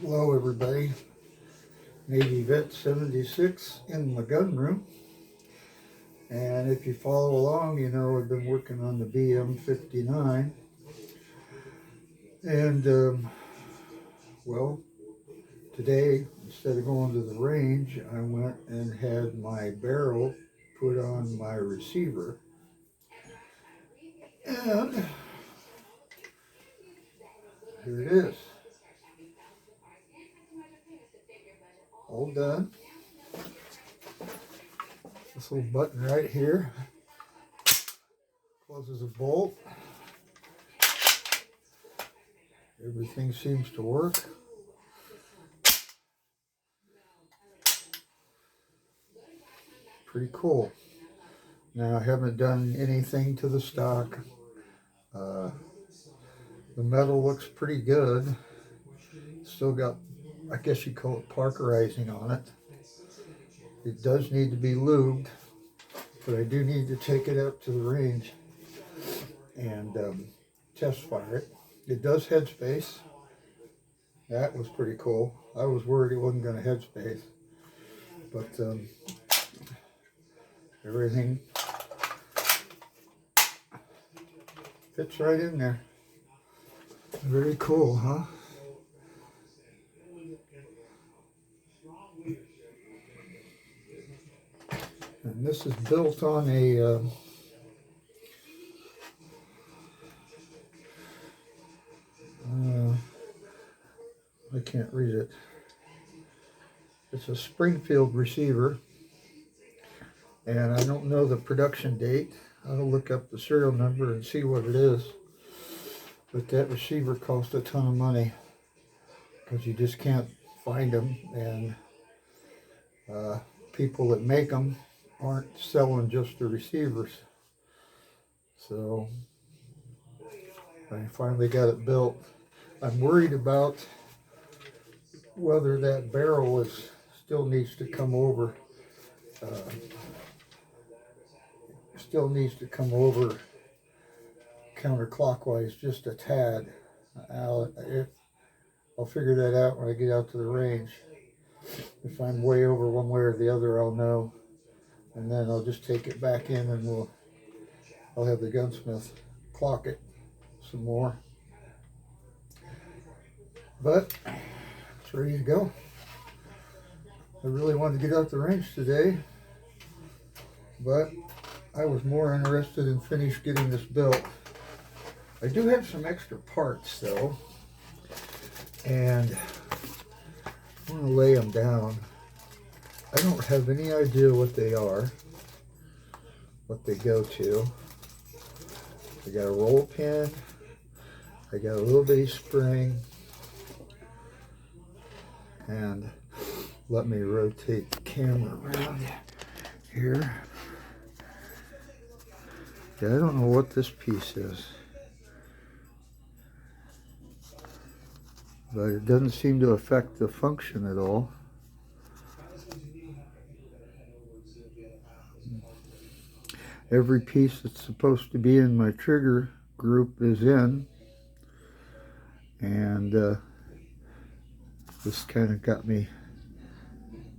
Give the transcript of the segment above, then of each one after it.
Hello everybody, Navy Vet 76 in my gun room, and if you follow along, you know I've been working on the Bm59, and well, today instead of going to the range, I went and had my barrel put on my receiver, and here it is, all done. This little button right here closes a bolt. Everything seems to work. Pretty cool. Now, I haven't done anything to the stock. The metal looks pretty good. Still got, I guess you call it parkerizing on it. It does need to be lubed, but I do need to take it up to the range and test fire it. It does headspace. That was pretty cool. I was worried it wasn't going to headspace, but everything fits right in there. Very cool, huh? And this is built on a I can't read it. It's a Springfield receiver, and I don't know the production date. I'll look up the serial number and see what it is. But that receiver cost a ton of money because you just can't find them, and people that make them aren't selling just the receivers. So I finally got it built. I'm worried about whether that barrel still needs to come over. Still needs to come over counterclockwise just a tad. I'll figure that out when I get out to the range. If I'm way over one way or the other, I'll know, and then I'll just take it back in, and I'll have the gunsmith clock it some more. But it's ready to go. I really wanted to get out the range today, but I was more interested in getting this built. I do have some extra parts though, and I'm going to lay them down. I don't have any idea what they are, what they go to. I got a roll pin, I got a little bitty spring, and let me rotate the camera around here. Yeah, I don't know what this piece is, but it doesn't seem to affect the function at all. Every piece that's supposed to be in my trigger group is in, and this kind of got me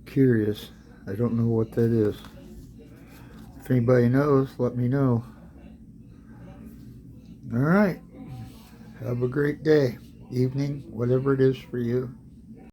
curious. I don't know what that is. If anybody knows, let me know. All right. Have a great day, evening, whatever it is for you.